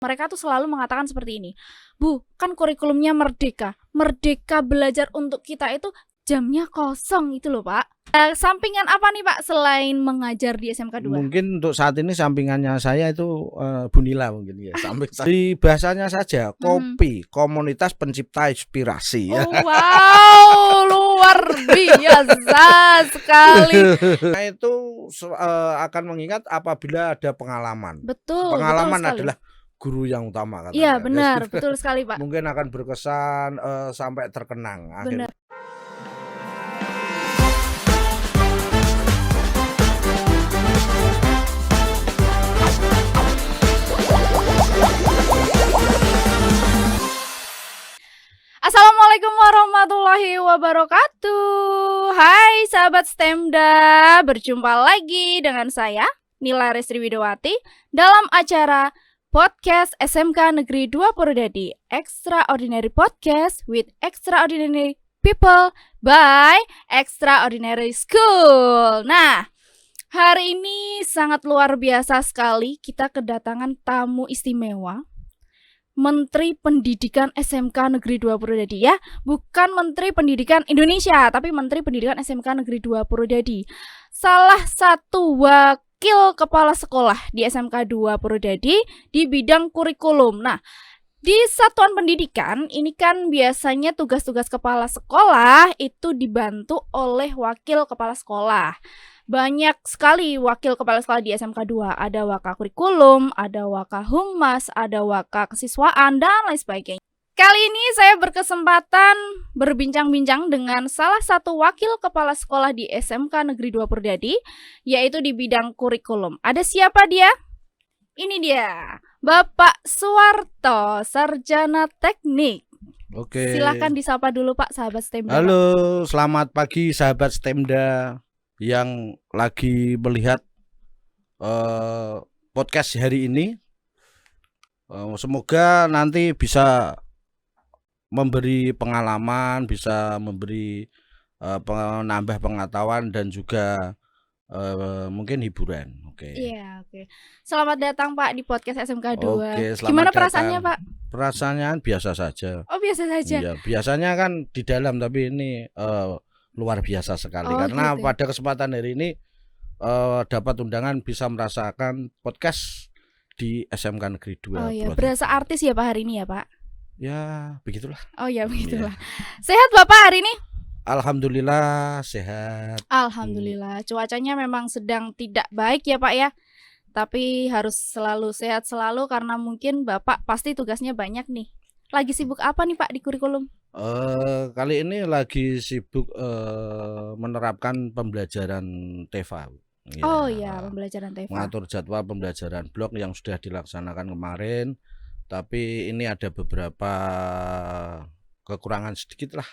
Mereka tuh selalu mengatakan seperti ini, Bu, kan kurikulumnya merdeka. Merdeka belajar untuk kita itu jamnya kosong itu loh Pak. Sampingan apa nih Pak selain mengajar di SMK 2? Mungkin untuk saat ini sampingannya saya itu Bu Nila mungkin ya. Di bahasanya saja, kopi, komunitas pencipta inspirasi. Oh, wow, luar biasa sekali. Nah, itu akan mengingat apabila ada pengalaman. Betul, Pengalaman betul sekali. adalah guru yang utama katanya. Iya benar, betul sekali Pak. Mungkin akan berkesan sampai terkenang akhirnya. Benar. Assalamualaikum warahmatullahi wabarakatuh. Hai sahabat STEMda, berjumpa lagi dengan saya Nila Restri Widowati dalam acara Podcast SMK Negeri 2 Purwodadi, Extraordinary Podcast with Extraordinary People by Extraordinary School. Nah, hari ini sangat luar biasa sekali, kita kedatangan tamu istimewa, Menteri Pendidikan SMK Negeri 2 Purwodadi ya. Bukan Menteri Pendidikan Indonesia, tapi Menteri Pendidikan SMK Negeri 2 Purwodadi. Salah satu wakil kepala sekolah di SMK 2 Purwodadi di bidang kurikulum. Nah, di satuan pendidikan ini kan biasanya tugas-tugas kepala sekolah itu dibantu oleh wakil kepala sekolah. Banyak sekali wakil kepala sekolah di SMK 2. Ada waka kurikulum, ada waka humas, ada waka kesiswaan, dan lain sebagainya. Kali ini saya berkesempatan berbincang-bincang dengan salah satu wakil kepala sekolah di SMK Negeri 2 Purwodadi, yaitu di bidang kurikulum. Ada siapa dia? Ini dia, Bapak Suwarto, Sarjana Teknik. Oke. Silakan disapa dulu Pak, sahabat STEMda. Halo, selamat pagi sahabat STEMda yang lagi melihat podcast hari ini. Semoga nanti bisa memberi pengalaman, bisa memberi penambah pengetahuan dan juga mungkin hiburan. Oke. Iya, oke. Selamat datang Pak di podcast SMK 2. Oke, selamat Gimana datang. perasaannya Pak? Perasaannya biasa saja. Oh, biasa saja. Iya, biasanya kan di dalam, tapi ini luar biasa sekali karena gitu. pada kesempatan hari ini dapat undangan bisa merasakan podcast di SMK Negeri 2. Oh iya, berasa artis ya Pak hari ini ya Pak? Ya, begitulah. Oh ya, begitulah. Sehat Bapak hari ini? Alhamdulillah sehat. Alhamdulillah. Cuacanya memang sedang tidak baik ya Pak ya. Tapi harus selalu sehat selalu karena mungkin Bapak pasti tugasnya banyak nih. Lagi sibuk apa nih Pak di kurikulum? Kali ini lagi sibuk menerapkan pembelajaran TEFA. Ya, oh iya, pembelajaran TEFA. Mengatur jadwal pembelajaran blok yang sudah dilaksanakan kemarin. Tapi ini ada beberapa kekurangan sedikit lah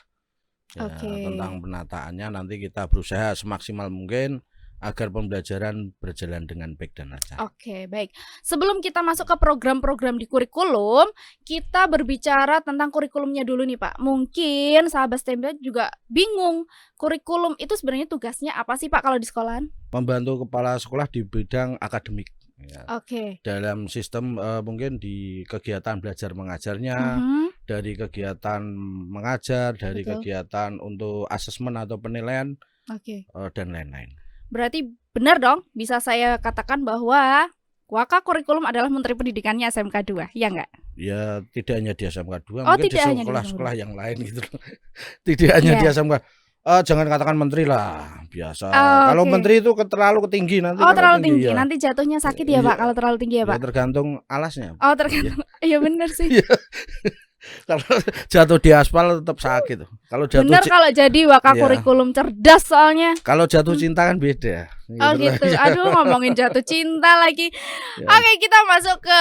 ya, tentang penataannya. Nanti kita berusaha semaksimal mungkin agar pembelajaran berjalan dengan baik dan lancar. Oke, baik. Sebelum kita masuk ke program-program di kurikulum, kita berbicara tentang kurikulumnya dulu nih Pak. Mungkin sahabat STEMda juga bingung, kurikulum itu sebenarnya tugasnya apa sih Pak kalau di sekolahan? Membantu kepala sekolah di bidang akademik. Ya. Oke. Dalam sistem mungkin di kegiatan belajar mengajarnya, dari kegiatan mengajar, dari kegiatan untuk asesmen atau penilaian, dan lain-lain. Berarti benar dong, bisa saya katakan bahwa Waka Kurikulum adalah Menteri Pendidikannya SMK 2, ya enggak? Ya, tidak hanya di SMK 2, oh, mungkin di sekolah-sekolah yang lain gitu. Tidak hanya di SMK. Jangan katakan menteri lah, biasa. Kalau menteri itu terlalu tinggi nanti. Oh, terlalu tinggi, ya. Nanti jatuhnya sakit ya Pak kalau terlalu tinggi ya Pak? Ya, tergantung alasnya. Oh, tergantung. Iya benar sih. Kalau jatuh di aspal tetap sakit. Kalau jatuh benar kalau jadi Waka Kurikulum cerdas soalnya. Kalau jatuh cinta kan beda. Oh gitu. Aduh, ngomongin jatuh cinta lagi. Oke, kita masuk ke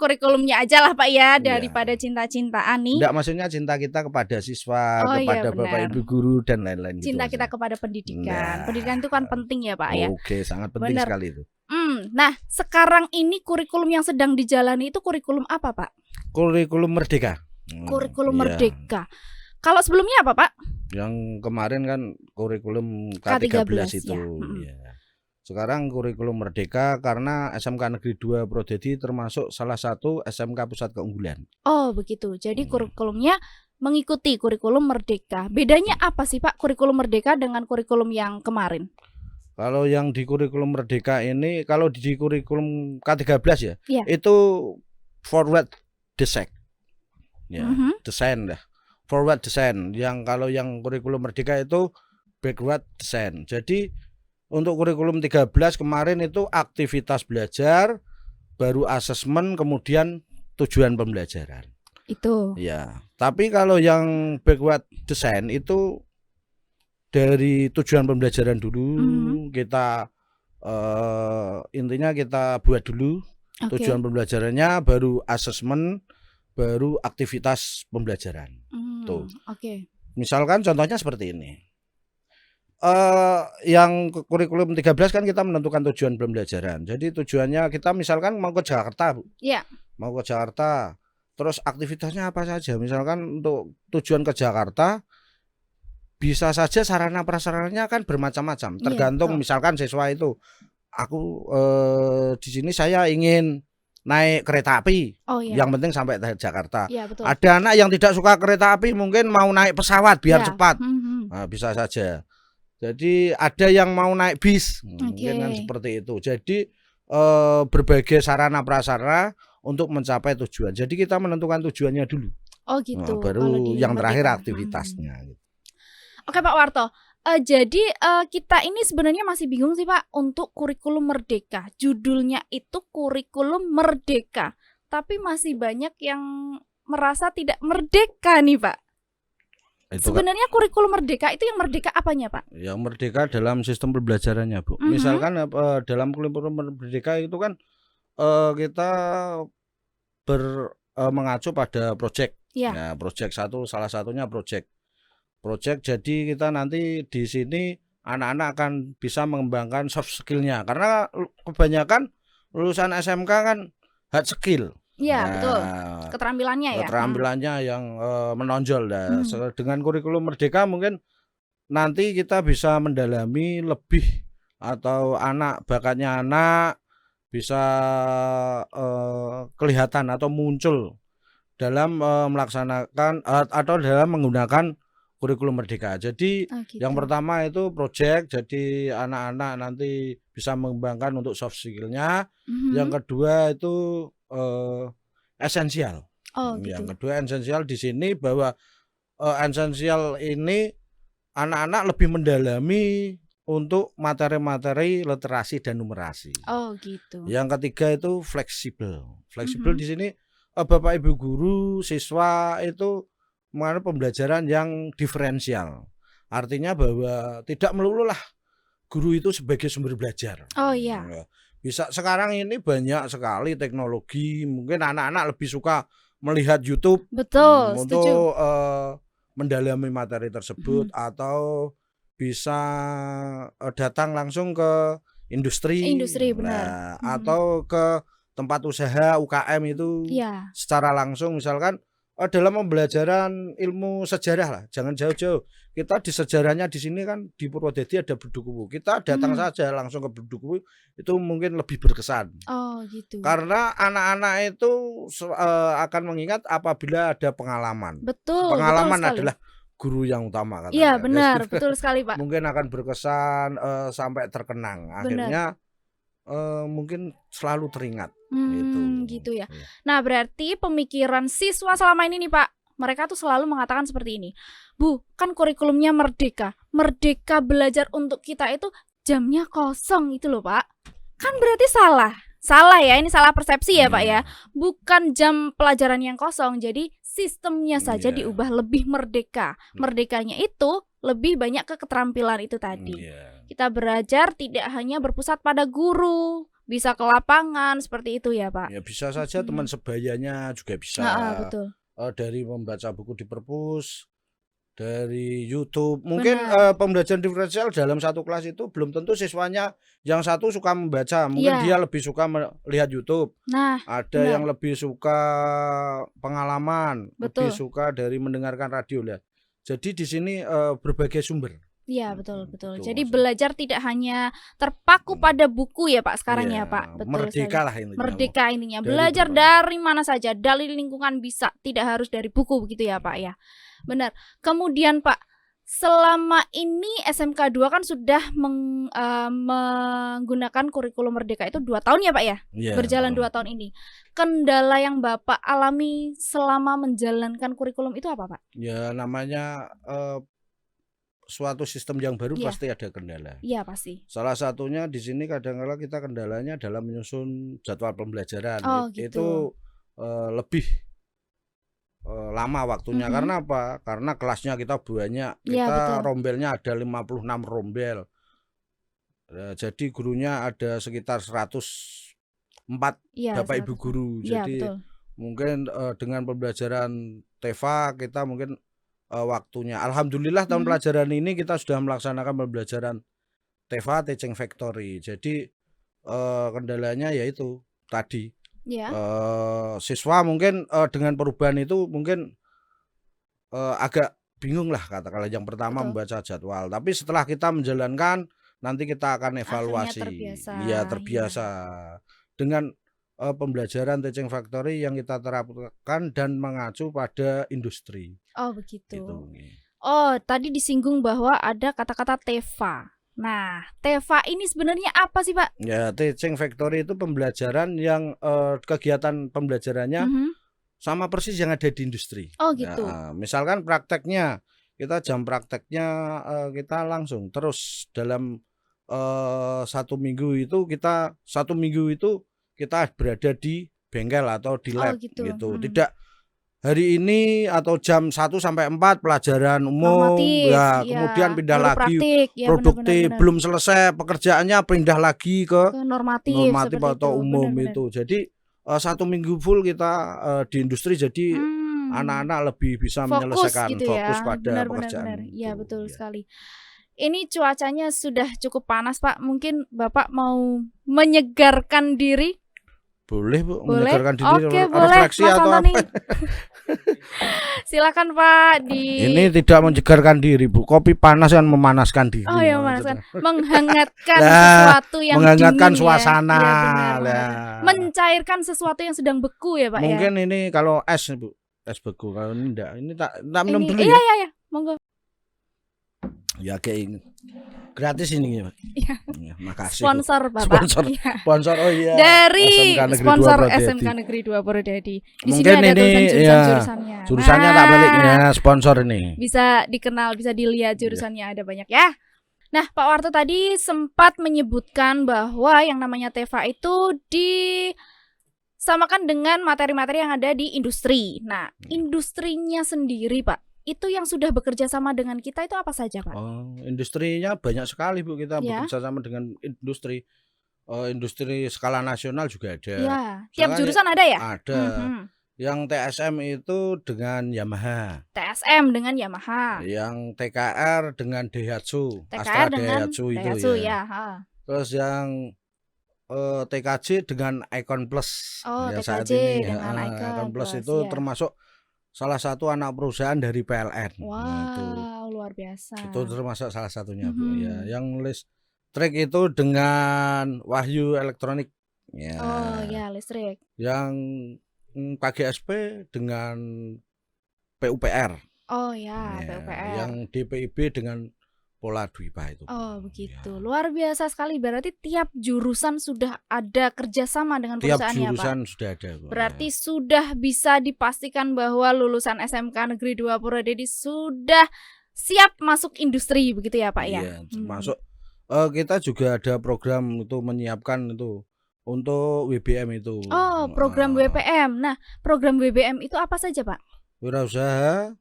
kurikulumnya aja lah Pak ya, daripada cinta-cintaan nih. Enggak, maksudnya cinta kita kepada siswa, kepada Bapak Ibu guru dan lain-lain. Cinta kita kepada pendidikan. Pendidikan itu kan penting ya Pak ya. Oke, sangat penting sekali itu. Nah, sekarang ini kurikulum yang sedang dijalani itu kurikulum apa Pak? Kurikulum Merdeka. Kurikulum Merdeka. Kalau sebelumnya apa Pak? Yang kemarin kan kurikulum K13 itu. Ya. Sekarang kurikulum merdeka karena SMK Negeri 2 Prodedi termasuk salah satu SMK pusat keunggulan. Oh begitu, jadi kurikulumnya mengikuti kurikulum merdeka. Bedanya apa sih Pak kurikulum merdeka dengan kurikulum yang kemarin? Kalau yang di kurikulum merdeka ini, kalau di kurikulum K13 ya, Iya. itu forward design, ya, desain dah, forward design. Yang kalau yang kurikulum merdeka itu backward design. Jadi untuk kurikulum 13 kemarin itu aktivitas belajar, baru asesmen, kemudian tujuan pembelajaran. Itu. Ya, tapi kalau yang backward design itu dari tujuan pembelajaran dulu, kita intinya kita buat dulu tujuan pembelajarannya, baru asesmen, baru aktivitas pembelajaran. Tuh. Misalkan contohnya seperti ini. Yang kurikulum 13 kan kita menentukan tujuan pembelajaran. Jadi tujuannya kita misalkan mau ke Jakarta, Bu. Iya. Mau ke Jakarta. Terus aktivitasnya apa saja? Misalkan untuk tujuan ke Jakarta bisa saja sarana prasarananya kan bermacam-macam. Tergantung misalkan siswa itu, aku di sini saya ingin naik kereta api. Yang penting sampai Jakarta. Ada anak yang tidak suka kereta api, mungkin mau naik pesawat biar cepat. Nah, bisa saja. Jadi ada yang mau naik bis, mungkin kan seperti itu. Jadi berbagai sarana prasarana untuk mencapai tujuan. Jadi kita menentukan tujuannya dulu. Oh gitu. Nah, baru yang terakhir aktivitasnya. Oke Pak Warto. Jadi kita ini sebenarnya masih bingung sih Pak untuk kurikulum merdeka. Judulnya itu kurikulum merdeka, tapi masih banyak yang merasa tidak merdeka nih Pak. Sebenarnya kurikulum merdeka itu yang merdeka apanya Pak? Yang merdeka dalam sistem pembelajarannya Bu. Misalkan dalam kurikulum merdeka itu kan kita mengacu pada proyek. Ya, proyek satu, salah satunya proyek. Jadi kita nanti di sini anak-anak akan bisa mengembangkan soft skill-nya, karena kebanyakan lulusan SMK kan hard skill. Iya, betul. Keterampilannya ya. Keterampilannya yang menonjol. Dengan kurikulum merdeka mungkin nanti kita bisa mendalami lebih, atau anak bakatnya anak bisa kelihatan atau muncul dalam melaksanakan atau dalam menggunakan kurikulum merdeka. Jadi yang pertama itu proyek, jadi anak-anak nanti bisa mengembangkan untuk soft skill-nya. Yang kedua itu esensial. Yang kedua esensial di sini bahwa esensial ini anak-anak lebih mendalami untuk materi-materi literasi dan numerasi. Oh gitu. Yang ketiga itu fleksibel. Fleksibel di sini Bapak Ibu guru, siswa itu mengenai pembelajaran yang diferensial. Artinya bahwa tidak melulu lah guru itu sebagai sumber belajar. Oh iya. Bisa sekarang ini banyak sekali teknologi, mungkin anak-anak lebih suka melihat YouTube. Betul, untuk mendalami materi tersebut, atau bisa datang langsung ke industri benar. Atau ke tempat usaha UKM itu secara langsung. Misalkan dalam pembelajaran ilmu sejarah lah, jangan jauh-jauh. Kita di sejarahnya di sini kan di Purwodadi ada Bedukuwu. Kita datang saja langsung ke Bedukuwu, itu mungkin lebih berkesan. Oh gitu. Karena anak-anak itu akan mengingat apabila ada pengalaman. Betul. Pengalaman betul adalah guru yang utama katanya. Iya benar, betul sekali Pak. Mungkin akan berkesan sampai terkenang. Akhirnya mungkin selalu teringat. Gitu ya. Nah berarti pemikiran siswa selama ini nih Pak, mereka tuh selalu mengatakan seperti ini, Bu, kan kurikulumnya merdeka, merdeka belajar untuk kita itu jamnya kosong itu loh Pak. Kan berarti salah ya, ini salah persepsi ya Pak ya. Bukan jam pelajaran yang kosong, jadi sistemnya saja diubah lebih merdeka. Merdekanya itu lebih banyak ke keterampilan itu tadi. Kita belajar tidak hanya berpusat pada guru, bisa ke lapangan seperti itu ya Pak. Ya bisa saja teman sebayanya juga bisa. Betul. Dari membaca buku di perpus, dari YouTube. Mungkin pembelajaran diferensial dalam satu kelas itu belum tentu siswanya yang satu suka membaca, mungkin dia lebih suka melihat YouTube. Ada yang lebih suka pengalaman, lebih suka dari mendengarkan radio lah. Jadi di sini berbagai sumber. Iya, betul. Itu Jadi maksudnya. belajar tidak hanya terpaku pada buku ya Pak sekarang Iya, ya Pak. Betul merdeka sekali. lah intinya. Merdeka intinya. Dari Belajar berbagai. dari mana saja, dari lingkungan bisa, tidak harus dari buku begitu ya Pak ya. Benar. Kemudian Pak, selama ini SMK 2 kan sudah menggunakan kurikulum merdeka itu 2 tahun ya Pak ya? Iya, Berjalan betul. 2 tahun ini. Kendala yang Bapak alami selama menjalankan kurikulum itu apa Pak? Ya namanya suatu sistem yang baru Iya. pasti ada kendala. Iya pasti. Salah satunya di sini kadang-kala kita kendalanya dalam menyusun jadwal pembelajaran. Oh Itu gitu. lebih lama waktunya. Mhm. Karena apa? Karena kelasnya kita banyak. Iya Kita betul. rombelnya ada 56 rombel. Jadi gurunya ada sekitar 104 Iya, Bapak Ibu 100-an. guru. Iya Jadi betul. mungkin dengan pembelajaran TEFA kita mungkin waktunya. Alhamdulillah tahun pelajaran ini kita sudah melaksanakan pembelajaran TEFA Teaching Factory. Jadi kendalanya yaitu tadi Iya. siswa mungkin dengan perubahan itu mungkin agak bingung lah katakanlah yang pertama Betul. membaca jadwal. Tapi setelah kita menjalankan nanti kita akan evaluasi. terbiasa. Iya, terbiasa dengan pembelajaran Teaching Factory yang kita terapkan dan mengacu pada industri. Oh begitu. Gitu. Oh tadi disinggung bahwa ada kata-kata TEFA. Nah TEFA ini sebenarnya apa sih Pak? Ya, Teaching Factory itu pembelajaran yang kegiatan pembelajarannya sama persis yang ada di industri. Oh gitu. Ya, misalkan prakteknya kita jam prakteknya kita langsung terus dalam 1 minggu itu kita berada di bengkel atau di lab gitu. Tidak hari ini atau jam 1 sampai 4 pelajaran umum. Normatif, ya, iya. kemudian pindah Baru lagi praktik, ya, produktif, benar-benar. belum selesai pekerjaannya pindah lagi ke normatif atau itu. umum Benar-benar. itu. Jadi 1 minggu full kita di industri, jadi anak-anak lebih bisa menyelesaikan gitu fokus ya. pada Benar, pekerjaan. Iya betul sekali. Ini cuacanya sudah cukup panas Pak. Mungkin Bapak mau menyegarkan diri? Boleh Bu, Boleh? menyegarkan diri. Oke, boleh, refleksi Mas atau Antoni. apa? Silakan Pak Ini tidak menyegarkan diri Bu, kopi panas kan memanaskan diri. Oh ya memanaskan, menghangatkan Nah, sesuatu yang menghangatkan dingin suasana. ya. Iya benar, Lah. mencairkan sesuatu yang sedang beku ya Pak Mungkin ya. ini kalau es Bu, es beku. Kalau ini enggak, ini tak minum dulu Iya ya. iya, monggo. Ya kayak gratis ini ya Pak. Iya. Ya, makasih. Sponsor Bapak. Sponsor. Iya. Sponsor oh iya. Dari SMK Negeri sponsor 2 Prodedi. SMK Negeri 2 Prodedi. Di Mungkin sini ada ini tulisan ya, jurusannya. jurusannya tak balik ya, sponsor ini. Bisa dikenal, bisa dilihat jurusannya ada banyak ya. Nah, Pak Warto tadi sempat menyebutkan bahwa yang namanya TEFA itu disamakan dengan materi-materi yang ada di industri. Nah, industrinya sendiri Pak, itu yang sudah bekerja sama dengan kita itu apa saja Pak? Oh, industrinya banyak sekali Bu, kita Ya. bekerja sama dengan industri. Industri skala nasional juga ada. Ya, tiap Misalkan jurusan ada ya? Ada. Yang TSM itu dengan Yamaha. TSM dengan Yamaha. Yang TKR dengan Daihatsu. TKR Astra dengan Daihatsu itu Daihatsu ya. Terus yang TKJ dengan Icon Plus. Oh, ya, TKJ saat ini dengan Icon Plus Plus, itu ya. termasuk salah satu anak perusahaan dari PLN. Wow, itu. luar biasa. Itu termasuk salah satunya Bu. Ya, yang listrik itu dengan Wahyu Elektronik. Ya. Oh ya, listrik. Yang KGSP dengan PUPR. Oh ya, PUPR. Yang DPIB dengan Pola Dwipa itu. Oh begitu, luar biasa sekali. Berarti tiap jurusan sudah ada kerjasama dengan Tiap perusahaan ya Pak? jurusan sudah ada. Berarti sudah bisa dipastikan bahwa lulusan SMK Negeri 2 Purwodadi sudah siap masuk industri begitu ya Pak ya? Iya, termasuk kita juga ada program untuk menyiapkan itu untuk WBM itu. Oh, program WBM. Nah, program WBM itu apa saja Pak? Wirausaha,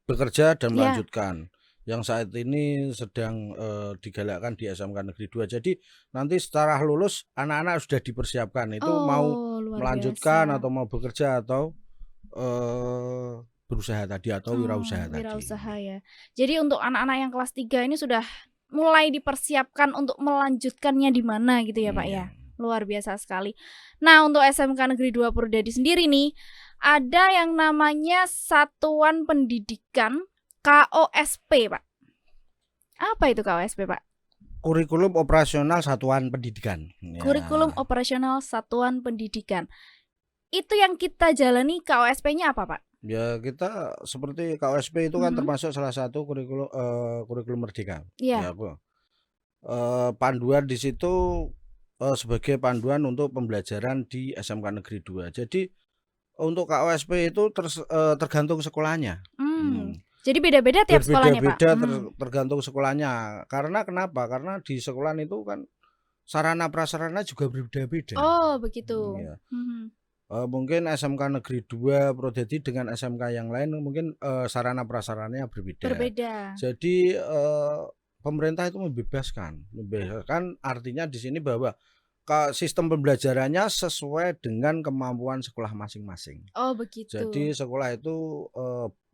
bekerja dan melanjutkan. Yang saat ini sedang digalakkan di SMK Negeri 2. Jadi nanti setelah lulus anak-anak sudah dipersiapkan itu mau melanjutkan atau mau bekerja atau berusaha tadi atau wirausaha tadi. Wirausaha ya. Jadi untuk anak-anak yang kelas 3 ini sudah mulai dipersiapkan untuk melanjutkannya di mana gitu ya Pak ya. Luar biasa sekali. Nah, untuk SMK Negeri 2 Purwodadi sendiri nih ada yang namanya Satuan Pendidikan KOSP Pak. Apa itu KOSP, Pak? Kurikulum Operasional Satuan Pendidikan. Ya. Kurikulum Operasional Satuan Pendidikan. Itu yang kita jalani KOSP-nya apa, Pak? Ya kita seperti KOSP itu kan termasuk salah satu kurikulum merdeka. Iya. Ya, panduan di situ sebagai panduan untuk pembelajaran di SMK Negeri 2. Jadi untuk KOSP itu tergantung sekolahnya. Jadi beda-beda tiap sekolahnya, Pak? Beda-beda tergantung sekolahnya. Karena kenapa? Karena di sekolah itu kan sarana prasarana juga berbeda-beda. Oh, begitu. Ya. Mungkin SMK Negeri 2 Prodedi dengan SMK yang lain mungkin sarana prasarananya berbeda. Jadi pemerintah itu membebaskan artinya di sini bahwa sistem pembelajarannya sesuai dengan kemampuan sekolah masing-masing. Oh, begitu. Jadi sekolah itu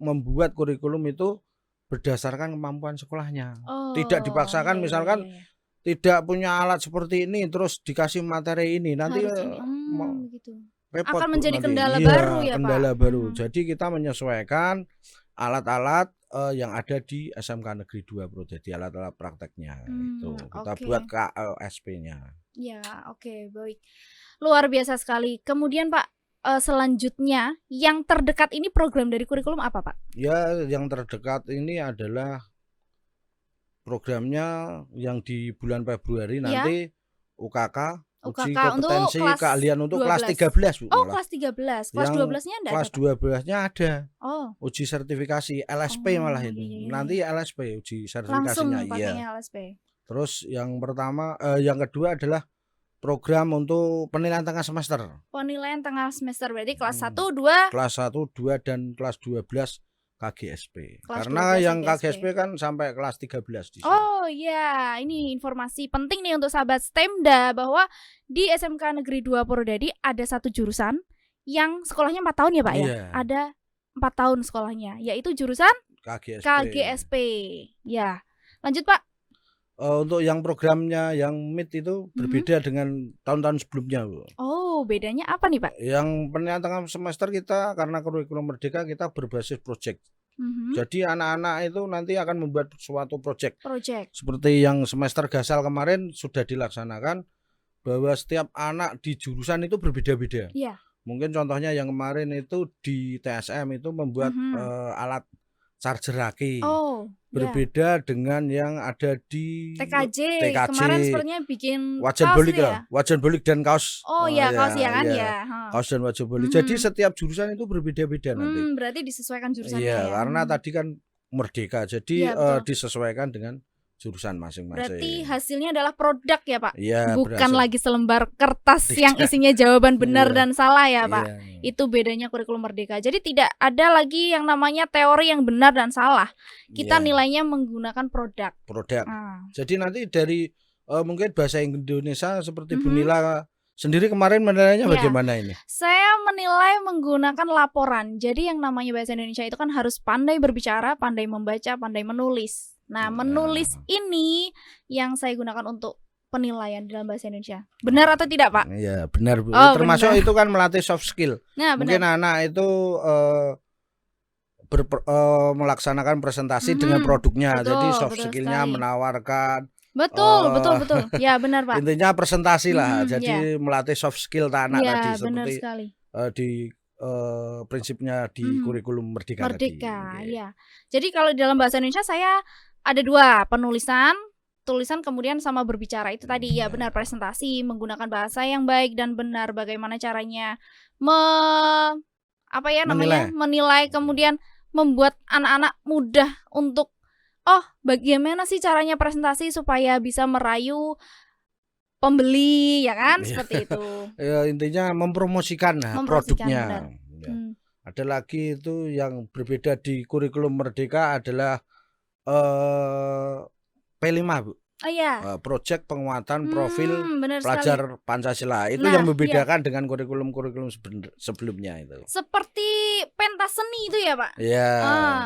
membuat kurikulum itu berdasarkan kemampuan sekolahnya. Tidak dipaksakan, misalkan tidak punya alat seperti ini terus dikasih materi ini, nanti gitu. repot, akan menjadi nanti. Kendala baru ya, kendala Pak. baru. Jadi kita menyesuaikan alat-alat yang ada di SMK Negeri 2 Prodedi, alat-alat prakteknya itu kita buat KOSP-nya. Ya, oke, baik. Luar biasa sekali. Kemudian Pak, selanjutnya yang terdekat ini program dari kurikulum apa, Pak? Ya, yang terdekat ini adalah programnya yang di bulan Februari nanti UKK, uji kompetensi keahlian untuk kelas 13, Bu. Oh, kelas 13. Kelas 12-nya ada? Kelas 12-nya ada. Oh. Uji sertifikasi LSP malah itu. Nanti LSP uji sertifikasinya. Langsung pakainya LSP. Terus yang kedua adalah program untuk penilaian tengah semester. Penilaian tengah semester berarti kelas 1, 2. Kelas 1, 2 dan kelas 12 KGSP. Karena yang KGSP kan sampai kelas 13 di sini. Oh iya, ini informasi penting nih untuk sahabat STEMDA bahwa di SMK Negeri 2 Purwodadi ada satu jurusan yang sekolahnya 4 tahun ya, Pak ya. Ada 4 tahun sekolahnya, yaitu jurusan KGSP. Ya. Lanjut, Pak. Untuk yang programnya yang MIT itu berbeda dengan tahun-tahun sebelumnya, Bu. Oh, bedanya apa nih, Pak? Yang penilaian tengah semester kita karena kurikulum merdeka kita berbasis project. Jadi anak-anak itu nanti akan membuat suatu project. Seperti yang semester Gasal kemarin sudah dilaksanakan bahwa setiap anak di jurusan itu berbeda-beda. Iya. Mungkin contohnya yang kemarin itu di TSM itu membuat alat charger aki. Berbeda dengan yang ada di TKJ. Kemarin sepertinya bikin wajan bolik ya. Wajan bolik dan kaos. Oh iya, kaos ya kan ya. Kaos dan wajan bolik. Jadi setiap jurusan itu berbeda-beda nanti. Berarti disesuaikan jurusannya ya. ya. Karena tadi kan merdeka. Jadi disesuaikan dengan jurusan masing-masing. Berarti hasilnya adalah produk ya, Pak? Iya, bukan lagi selembar kertas yang isinya jawaban benar dan salah ya, Pak. Itu bedanya kurikulum merdeka. Jadi tidak ada lagi yang namanya teori yang benar dan salah. Kita nilainya menggunakan produk. Jadi nanti dari mungkin bahasa Indonesia seperti Bu Nila sendiri kemarin menilainya bagaimana ini? Saya menilai menggunakan laporan. Jadi yang namanya bahasa Indonesia itu kan harus pandai berbicara, pandai membaca, pandai menulis. Nah, menulis ini yang saya gunakan untuk penilaian dalam bahasa Indonesia. Benar atau tidak, Pak? Iya, benar, Bu. Oh, termasuk benar. itu kan melatih soft skill. Nah, mungkin anak itu melaksanakan presentasi dengan produknya. Jadi soft skill-nya menawarkan. Betul. Ya, benar, Pak. Intinya presentasi lah. Jadi melatih soft skill anak tadi seperti benar sekali. Di prinsipnya di kurikulum merdeka tadi. Ya. Jadi kalau dalam bahasa Indonesia saya ada 2, tulisan kemudian sama berbicara. Itu tadi ya benar, presentasi menggunakan bahasa yang baik dan benar, bagaimana caranya menilai, kemudian membuat anak-anak mudah untuk bagaimana sih caranya presentasi supaya bisa merayu pembeli, ya kan? Seperti itu. Ya, intinya mempromosikan produknya. Ya. Ada lagi itu yang berbeda di kurikulum merdeka adalah P5, Bu. Oh iya. Proyek penguatan profil sekali. pelajar Pancasila. Itu yang membedakan dengan kurikulum-kurikulum sebelumnya itu. Seperti pentas seni itu ya, Pak? Iya,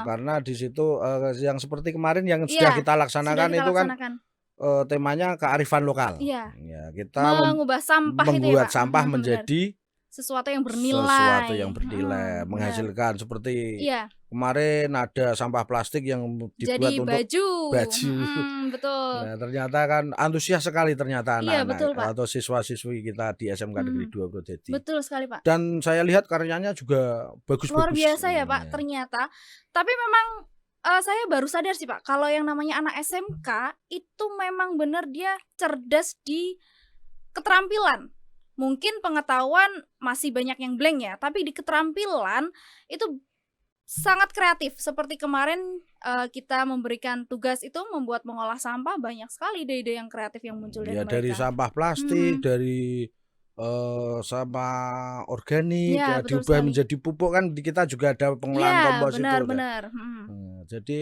karena di situ yang seperti kemarin yang sudah kita laksanakan itu kan temanya kearifan lokal. Iya. Ya, kita mengubah sampah membuat itu ya, Pak? sampah menjadi sesuatu yang bernilai. Menghasilkan seperti kemarin ada sampah plastik yang dibuat Jadi untuk baju. baju. Betul. Nah, ternyata kan antusias sekali ternyata Iya, anak-anak betul, Pak. atau siswa-siswi kita di SMK Negeri 2 Purwodadi. Betul sekali, Pak. Dan saya lihat karyanya juga bagus-bagus. Luar biasa ya, Pak, Iya. ternyata. Tapi memang saya baru sadar sih, Pak, kalau yang namanya anak SMK itu memang benar dia cerdas di keterampilan. Mungkin pengetahuan masih banyak yang blank ya, tapi di keterampilan itu sangat kreatif. Seperti kemarin kita memberikan tugas itu membuat mengolah sampah, banyak sekali ide-ide yang kreatif yang muncul dari Ya mereka. dari sampah plastik, dari sampah organik Ya, ya, betul diubah sekali. menjadi pupuk kan di kita juga ada pengolahan Ya, kompos itu. benar-benar. Jadi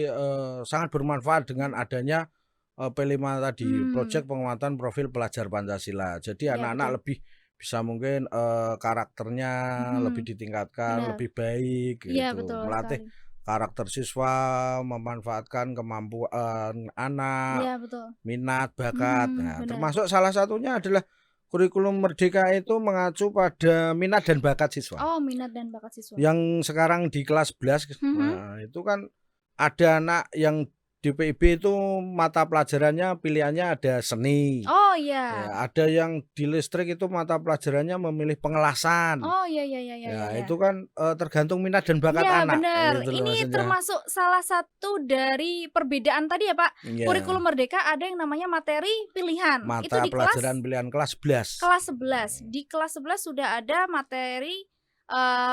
sangat bermanfaat dengan adanya P5 tadi, proyek penguatan profil pelajar Pancasila. Jadi Ya, anak-anak betul. lebih bisa mungkin karakternya lebih ditingkatkan, Benar. lebih baik Iya, gitu. betul Melatih sekali. karakter siswa, memanfaatkan kemampuan anak, Iya, betul. minat, bakat. Nah, Benar. termasuk salah satunya adalah kurikulum Merdeka itu mengacu pada minat dan bakat siswa. Oh, minat dan bakat siswa. Yang sekarang di kelas 11 nah, itu kan ada anak yang di PIB itu mata pelajarannya pilihannya ada seni. Oh iya. Ya, ada yang di listrik itu mata pelajarannya memilih pengelasan. Oh iya. Ya, itu kan tergantung minat dan bakat Iya, anak. benar. Gitu loh Ini maksudnya. termasuk salah satu dari perbedaan tadi ya, Pak. Iya. Kurikulum Merdeka ada yang namanya materi pilihan. Itu Mata di pelajaran pilihan kelas 11. kelas 11. Di kelas 11 sudah ada materi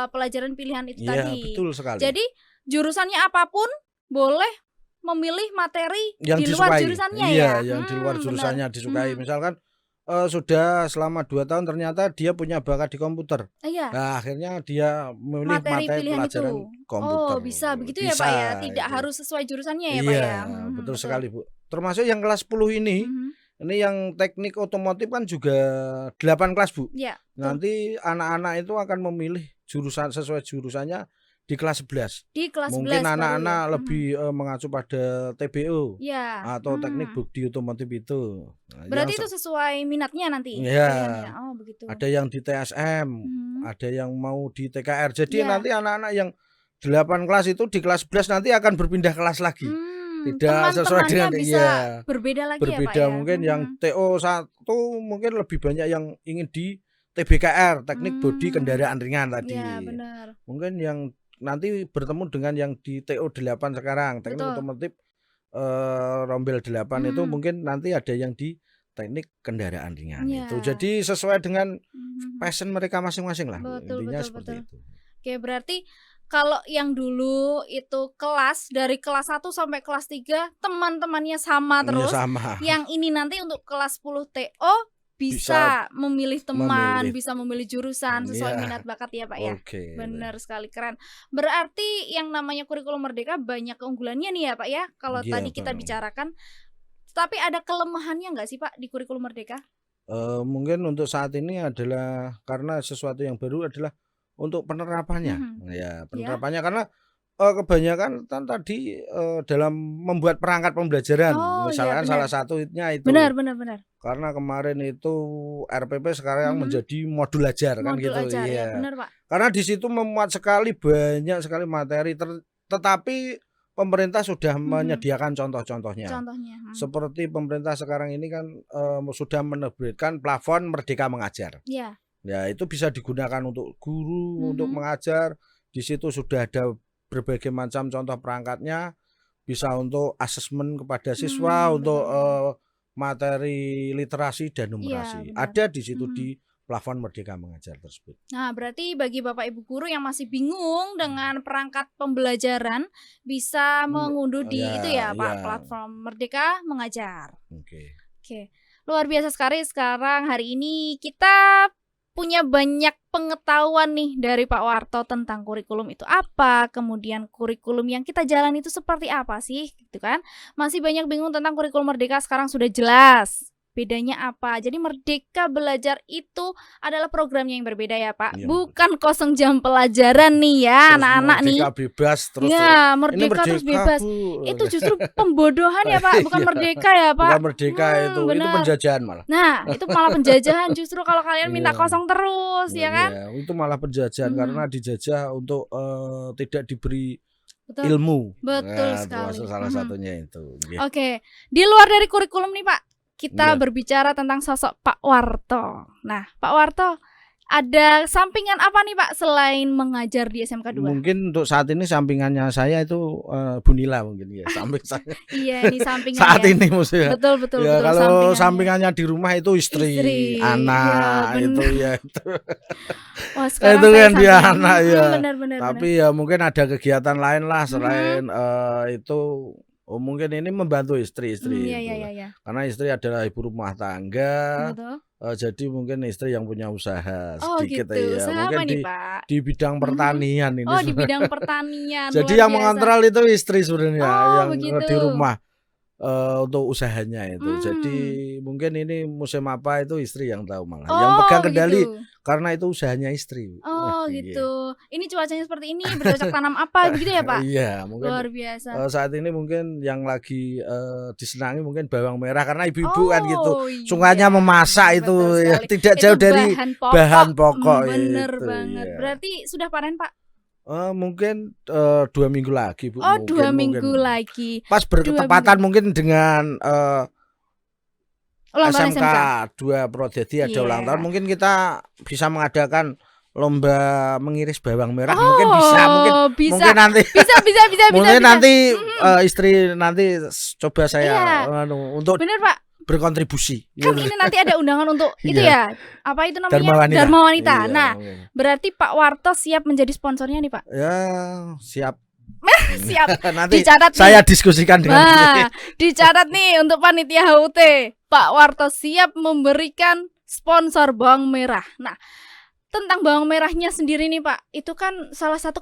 pelajaran pilihan itu Iya, tadi. betul sekali. Jadi jurusannya apapun boleh memilih materi yang di luar disukai. jurusannya Iya, ya. yang di luar jurusannya benar. disukai. Misalkan sudah selama 2 tahun ternyata dia punya bakat di komputer. Iya. Nah, akhirnya dia memilih Materi pilihan pelajaran itu. komputer. Oh, bisa begitu ya, Bisa, Pak ya. Tidak itu. harus sesuai jurusannya ya, Iya, Pak ya. betul sekali, Bu. Termasuk yang kelas 10 ini. Ini yang teknik otomotif kan juga 8 kelas, Bu. Iya. Nanti anak-anak itu akan memilih jurusan sesuai jurusannya di kelas 11. Di kelas 11 Mungkin baru anak-anak ya. lebih mengacu pada TBO Iya. atau teknik bukti otomotif itu. Nah, Berarti itu sesuai minatnya nanti. Iya. pilihannya. Oh, begitu. Ada yang di TSM, ada yang mau di TKR. Jadi Iya. nanti anak-anak yang 8 kelas itu di kelas 11 nanti akan berpindah kelas lagi. Tidak sesuai dengan bisa berbeda lagi berbeda ya, Pak ya. Mungkin yang TO1 mungkin lebih banyak yang ingin di TBKR, teknik bodi kendaraan ringan tadi. Iya, benar. Mungkin yang nanti bertemu dengan yang di TO8 sekarang, teknik otomotif rombel 8 itu mungkin nanti ada yang di teknik kendaraan ringan itu. Jadi sesuai dengan passion mereka masing-masing lah. Intinya seperti itu. Oke, berarti kalau yang dulu itu kelas dari kelas 1 sampai kelas 3 teman-temannya sama terus. Sama. Yang ini nanti untuk kelas 10 TO bisa memilih teman, bisa memilih jurusan sesuai minat bakat ya, Pak ya. Benar sekali, keren. Berarti yang namanya kurikulum Merdeka banyak keunggulannya nih ya, Pak ya. Kalau tadi kita bicarakan. Tapi ada kelemahannya nggak sih, Pak, di kurikulum Merdeka? Mungkin untuk saat ini adalah karena sesuatu yang baru adalah untuk penerapannya. Ya, penerapannya karena kebanyakan kan tadi dalam membuat perangkat pembelajaran. Misalkan salah satunya itu. Benar. Karena kemarin itu RPP sekarang menjadi modul ajar kan gitu. Ajar, ya, benar, Pak. Karena di situ memuat banyak sekali materi tetapi pemerintah sudah menyediakan contoh-contohnya. Seperti pemerintah sekarang ini kan sudah menerbitkan plafon Merdeka Mengajar. Iya. Ya, itu bisa digunakan untuk guru, untuk mengajar. Di situ sudah ada berbagai macam contoh perangkatnya. Bisa untuk asesmen kepada siswa, untuk materi literasi dan numerasi. Ada di situ di plafon Merdeka Mengajar tersebut. Nah, berarti bagi Bapak Ibu guru yang masih bingung dengan perangkat pembelajaran bisa mengunduh di itu ya, Pak, platform Merdeka Mengajar. Oke. Luar biasa sekali. Sekarang hari ini kita punya banyak pengetahuan nih dari Pak Warto tentang kurikulum itu apa, kemudian kurikulum yang kita jalan itu seperti apa sih, gitu kan? Masih banyak bingung tentang kurikulum Merdeka, sekarang sudah jelas. Bedanya apa? Jadi Merdeka Belajar itu adalah programnya yang berbeda ya, Pak. Bukan kosong jam pelajaran nih ya, anak-anak nih. Merdeka bebas terus. Ya, merdeka terus bebas. Bu. Itu justru pembodohan ya, Pak. Bukan merdeka ya, Pak. Bukan merdeka itu penjajahan malah. Nah, itu malah penjajahan justru kalau kalian minta kosong terus, ya kan? Itu malah penjajahan karena dijajah untuk tidak diberi Betul. ilmu. Betul Nah, sekali. termasuk salah satunya itu. Nggih. Oke, di luar dari kurikulum nih Pak, kita Iya. berbicara tentang sosok Pak Warto. Nah, Pak Warto ada sampingan apa nih Pak selain mengajar di SMK 2? Mungkin untuk saat ini sampingannya saya itu Bu Nila mungkin ya, samping saya. Iya, ini sampingan Saat ya. ini maksudnya. Betul Ya betul kalau sampingannya di rumah itu istri, Istri. anak, Ya, itu benar. ya itu. Wah, sekarang Itu saya kan dia sampingan. anak ya. Benar. Tapi ya mungkin ada kegiatan lain lah selain itu. Oh, mungkin ini membantu istri Iya itulah. iya. Karena istri adalah ibu rumah tangga. Betul. Jadi mungkin istri yang punya usaha Oh sedikit gitu. ya. Usaha Mungkin apa nih Pak? di bidang pertanian ini. Oh, di bidang pertanian. Jadi luar yang biasa. mengontrol itu istri sebenarnya Oh, yang begitu. di rumah untuk usahanya itu. Jadi Hmm. mungkin ini musim apa itu istri yang tahu malah. Oh, Yang pegang kendali begitu. karena itu usahanya istri. Oh Wah, iya. gitu. Ini cuacanya seperti ini, bercocok tanam apa begitu ya Pak? Iya, mungkin Luar biasa. saat ini mungkin yang lagi disenangi mungkin bawang merah karena ibu-ibu kan gitu. Iya, Sungainya memasak itu betul ya, sekali. tidak Itu jauh dari bahan pokok Bener itu, banget. iya. Berarti sudah panen Pak? Mungkin 2 minggu lagi Bu. Oh, Mungkin, 2 minggu lagi. Pas bertepatan mungkin dengan Ulang tahun SMK 2 Prodedi ada ulang tahun. Mungkin kita bisa mengadakan lomba mengiris bawang merah. Mungkin bisa, mungkin nanti bisa. mungkin nanti istri nanti coba saya untuk Bener Pak. berkontribusi. Kan ini nanti ada undangan untuk itu ya. Apa itu namanya? Dharma Wanita. Iya, Nah, mungkin. berarti Pak Warto siap menjadi sponsornya nih Pak. Ya, siap. Siap. Nanti Dicatat saya diskusikan dengan Nah, dicatat nih untuk panitia HUT. Pak Warto siap memberikan sponsor bawang merah. Nah, tentang bawang merahnya sendiri nih Pak, itu kan salah satu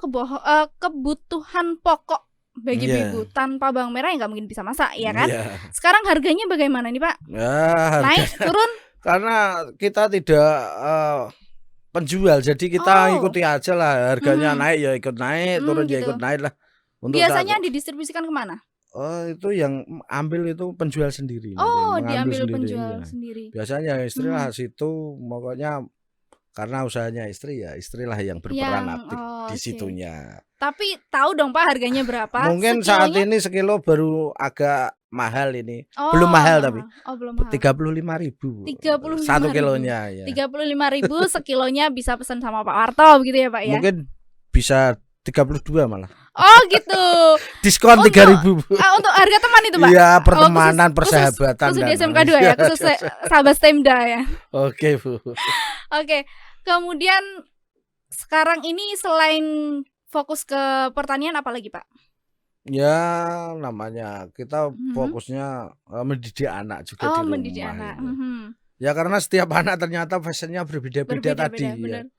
kebutuhan pokok bagi ibu. Tanpa bawang merah ya nggak mungkin bisa masak, ya kan? Iya. Sekarang harganya bagaimana nih Pak? Ya, Naik, turun? karena kita tidak penjual, jadi kita ikuti aja lah. Harganya naik ya ikut naik, turun ya gitu. ikut naik lah. Untuk Biasanya didistribusikan kemana? itu yang ambil itu penjual sendiri. Oh, nanti, diambil sendiri, penjual ya. sendiri. Biasanya istri lah situ, pokoknya karena usahanya istri ya, istrilah yang berperan aktif di situnya. Tapi tahu dong Pak harganya berapa? Mungkin sekilonya? saat ini sekilo baru agak mahal ini. Belum mahal tapi. Oh, belum mahal. 35.000. 35.000. 1 kilonya ya. 35.000 sekilonya bisa pesan sama Pak Warto begitu ya Pak ya? Mungkin bisa 32 malah. Oh gitu. Diskon 3.000. Untuk harga teman itu Pak? Iya, pertemanan, persahabatan. Khusus di SMK 2 ya, khusus sahabat Stemda ya. Oke Bu. Oke, kemudian sekarang ini selain fokus ke pertanian apa lagi Pak? Ya namanya kita fokusnya mendidik anak juga di rumah. Mendidik anak. Ya karena setiap anak ternyata fashionnya berbeda-beda tadi. Ya.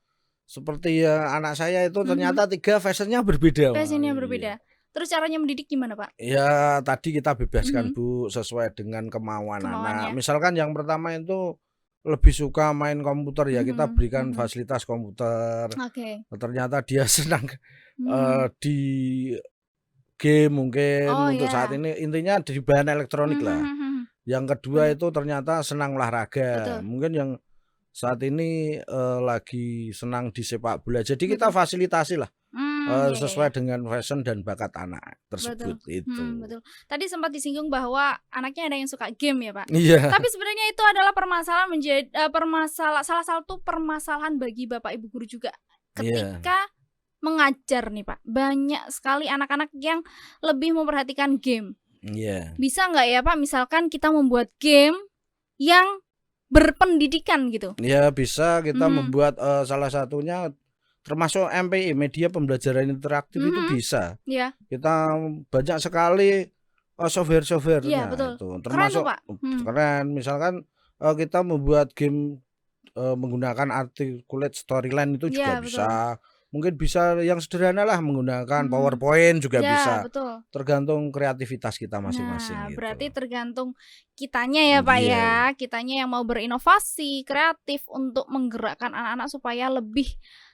Seperti anak saya itu ternyata 3 fashionnya berbeda. Fashionnya berbeda. Terus caranya mendidik gimana Pak? Ya tadi kita bebaskan Bu sesuai dengan kemauan anak. Misalkan yang pertama itu lebih suka main komputer ya kita berikan fasilitas komputer. Ternyata dia senang di game mungkin untuk saat ini intinya di bahan elektronik lah. Yang kedua itu ternyata senang olahraga. Mungkin yang saat ini lagi senang di sepak bola. Jadi kita fasilitasi lah sesuai dengan fashion dan bakat anak tersebut. Itu. Betul. Tadi sempat disinggung bahwa anaknya ada yang suka game ya Pak. Iya. Tapi sebenarnya itu adalah permasalahan salah satu permasalahan bagi Bapak Ibu guru juga ketika mengajar nih Pak. Banyak sekali anak-anak yang lebih memperhatikan game. Bisa nggak ya Pak? Misalkan kita membuat game yang berpendidikan gitu. Ya bisa kita membuat salah satunya termasuk MPI media pembelajaran interaktif itu bisa. Kita banyak sekali software-softwarenya itu. Termasuk keren misalkan kita membuat game menggunakan articulate storyline itu juga bisa. Mungkin bisa yang sederhana lah menggunakan PowerPoint juga bisa. Betul. Tergantung kreativitas kita masing-masing. Nah, gitu. berarti tergantung kitanya ya Pak ya. Kitanya yang mau berinovasi, kreatif untuk menggerakkan anak-anak supaya lebih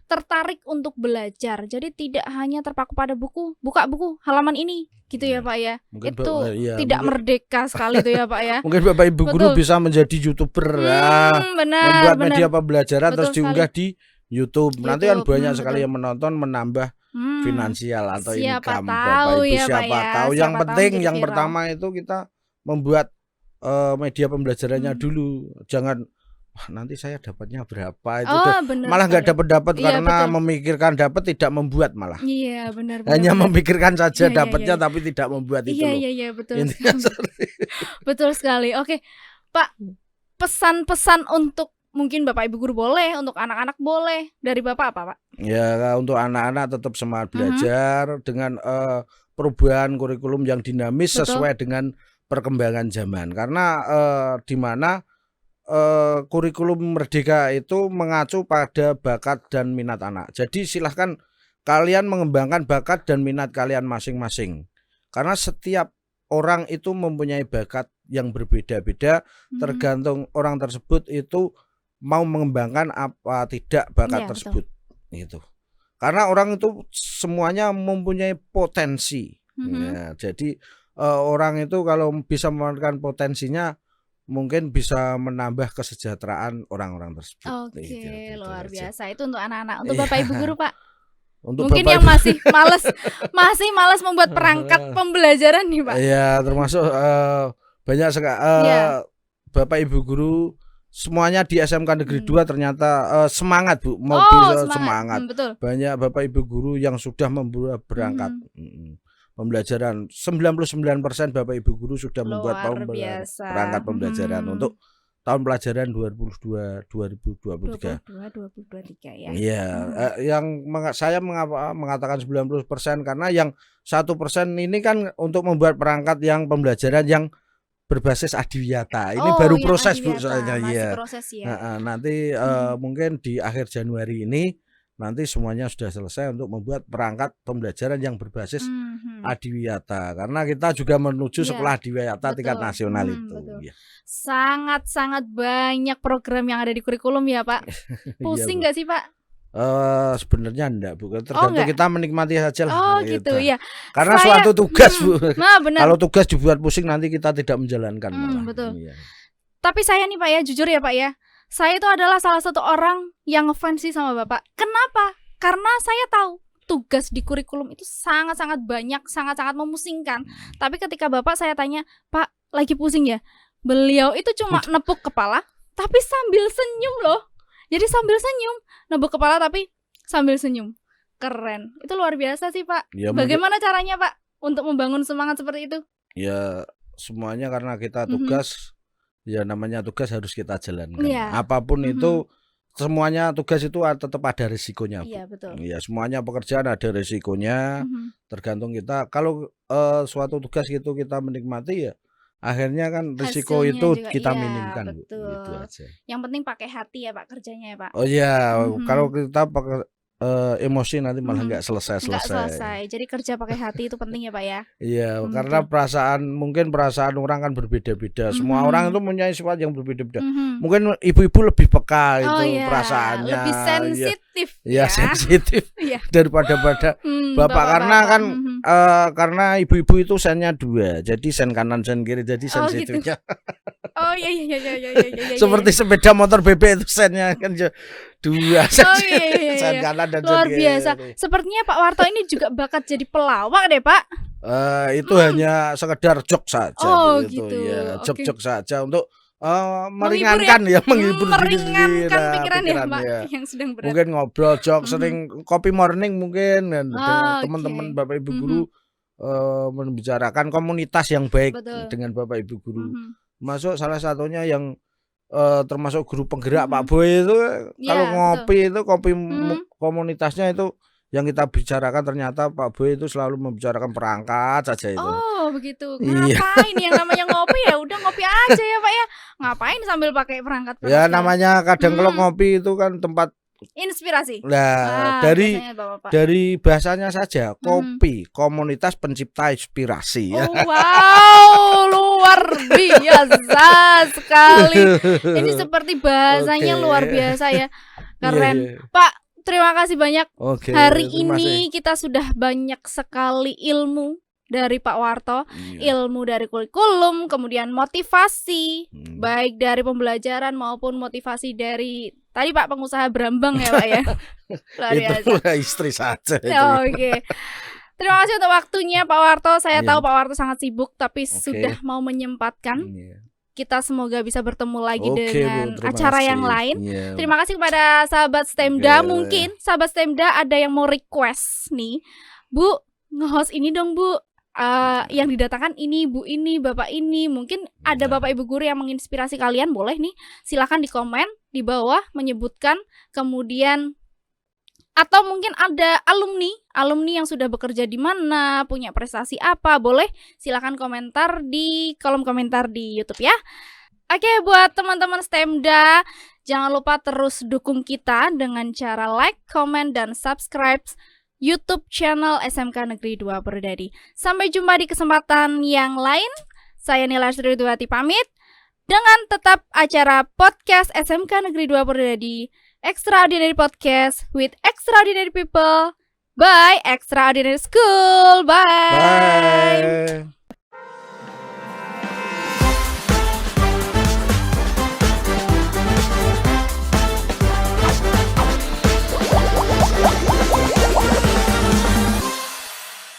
tertarik untuk belajar. Jadi tidak hanya terpaku pada buku, buka buku halaman ini gitu ya Pak ya. Mungkin itu tidak merdeka sekali itu ya Pak ya. Mungkin Bapak Ibu guru bisa menjadi YouTuber membuat media pembelajaran terus diunggah di YouTube. Nanti kan banyak sekali yang menonton, menambah finansial atau Siapa income tahu Bapak Ibu, ya, Pak siapa ya. tahu. Yang Siapa tahu penting jadi yang viral. pertama itu kita membuat media pembelajarannya dulu. Jangan wah nanti saya dapatnya berapa itu malah nggak dapat Iya, karena betul. memikirkan dapat tidak membuat malah. Iya, benar. Hanya memikirkan saja Iya, dapatnya iya. tapi tidak membuat itu loh. Iya, betul. Intinya Betul sekali. Oke, Pak, pesan-pesan untuk mungkin Bapak Ibu guru boleh, untuk anak-anak boleh, dari Bapak apa, Pak? Ya untuk anak-anak tetap semangat belajar dengan perubahan kurikulum yang dinamis sesuai dengan perkembangan zaman. Karena di mana kurikulum Merdeka itu mengacu pada bakat dan minat anak. Jadi silahkan kalian mengembangkan bakat dan minat kalian masing-masing. Karena setiap orang itu mempunyai bakat yang berbeda-beda, tergantung orang tersebut itu mau mengembangkan apa tidak bakat tersebut. Itu. Karena orang itu semuanya mempunyai potensi. Ya, jadi orang itu kalau bisa memanfaatkan potensinya mungkin bisa menambah kesejahteraan orang-orang tersebut. Oke, luar biasa. Itu untuk anak-anak. Untuk Bapak Ibu guru, Pak. Untuk mungkin Bapak yang masih malas membuat perangkat pembelajaran nih, Pak. Iya, termasuk banyak sekali Bapak Ibu guru semuanya di SMK Negeri 2 ternyata semangat Bu, mau bisa semangat. Betul. Banyak Bapak Ibu guru yang sudah berangkat. Pembelajaran 99% Bapak Ibu guru sudah membuat perangkat pembelajaran untuk tahun pelajaran 2022-2023 ya. Iya, yang saya mengatakan 90% karena yang 1% ini kan untuk membuat perangkat yang pembelajaran yang berbasis adiwiyata. Ini baru proses Bu soalnya ya. Proses ya. Nanti mungkin di akhir Januari ini nanti semuanya sudah selesai untuk membuat perangkat pembelajaran yang berbasis adiwiyata karena kita juga menuju sekolah adiwiyata tingkat nasional itu. Sangat-sangat banyak program yang ada di kurikulum ya Pak. Pusing nggak sih Pak? Sebenarnya enggak Bu, tergantung kita menikmati saja lah. Gitu ya. Karena suatu tugas Bu. Benar. Kalau tugas dibuat pusing nanti kita tidak menjalankan malah. Betul. Tapi saya nih Pak ya, jujur ya Pak ya. Saya itu adalah salah satu orang yang ngefans sih sama Bapak. Kenapa? Karena saya tahu tugas di kurikulum itu sangat-sangat banyak, sangat-sangat memusingkan. Tapi ketika Bapak saya tanya, Pak lagi pusing ya? Beliau itu cuma nepuk kepala, tapi sambil senyum loh. Jadi sambil senyum, nepuk kepala tapi sambil senyum. Keren. Itu luar biasa sih Pak. Ya, bagaimana caranya Pak untuk membangun semangat seperti itu? Ya semuanya karena kita tugas. Ya namanya tugas harus kita jalankan. Apapun itu semuanya tugas itu tetap ada risikonya. Iya betul. Ya semuanya pekerjaan ada risikonya. Tergantung kita. Kalau suatu tugas itu kita menikmati ya akhirnya kan risiko hasilnya itu juga, kita minimkan. Betul. Gitu aja. Yang penting pakai hati ya Pak kerjanya ya Pak. Oh iya, kalau kita pakai emosi nanti malah nggak selesai. Jadi kerja pakai hati itu penting ya Pak ya. Iya, karena mungkin perasaan orang kan berbeda-beda. Semua orang itu punya sifat yang berbeda-beda. Mungkin ibu-ibu lebih peka itu perasaannya. Lebih sensitif. Ya sensitif daripada bapak karena kan karena ibu-ibu itu sennya 2. Jadi sen kanan sen kiri jadi sensitifnya. Oh iya. Seperti sepeda motor bebek itu sennya kan 2 sen kanan dan luar biasa. Sepertinya Pak Warto ini juga bakat jadi pelawak deh Pak. Itu hanya sekedar jok saja. Gitu. Ya, jok saja untuk meringankan ya, menghibur pikiran ya Pak yang sedang berat. Mungkin ngobrol jok sering kopi morning mungkin teman-teman Bapak Ibu guru membicarakan komunitas yang baik dengan Bapak Ibu guru. Masuk salah satunya yang termasuk guru penggerak Pak Boy itu kalau ngopi itu komunitasnya itu yang kita bicarakan ternyata Pak Boy itu selalu membicarakan perangkat saja itu. Oh begitu. Ngapain yang namanya ngopi ya udah ngopi aja ya Pak ya. Ngapain sambil pakai perangkat? Ya namanya kadang kalau ngopi itu kan tempat inspirasi. Nah, dari bahasanya saja kopi, komunitas pencipta inspirasi. Oh, wow, luar biasa sekali. Ini seperti bahasanya luar biasa ya. Keren. Pak, terima kasih banyak. Hari ini kita sudah banyak sekali ilmu dari Pak Warto, ilmu dari kurikulum, kemudian motivasi, baik dari pembelajaran maupun motivasi dari Tadi Pak pengusaha berambang ya Pak ya. Luar Itu biasa. istri saja itu. Oke. Terima kasih untuk waktunya Pak Warto. Saya Iya. tahu Pak Warto sangat sibuk tapi Oke. sudah mau menyempatkan. Iya. Kita semoga bisa bertemu lagi Oke, Bu, dengan terima acara yang kasih. lain. Iya. Terima kasih kepada sahabat Stemda. Oke. Mungkin sahabat Stemda ada yang mau request nih, Bu, nge-host ini dong Bu. Yang didatangkan ini, Bu ini, Bapak ini. Mungkin ada Nah. Bapak Ibu guru yang menginspirasi kalian, boleh nih. Silakan di komen di bawah menyebutkan. Kemudian atau mungkin ada alumni yang sudah bekerja di mana, punya prestasi apa, boleh silakan komentar di kolom komentar di YouTube ya. Oke, buat teman-teman Stemda, jangan lupa terus dukung kita dengan cara like, comment, dan subscribe YouTube channel SMK Negeri 2 Purwodadi. Sampai jumpa di kesempatan yang lain. Saya Nila Sriwidowati pamit dengan tetap acara podcast SMK Negeri 2 Purwodadi. Extraordinary Podcast with Extraordinary People by Extraordinary School. Bye. Bye.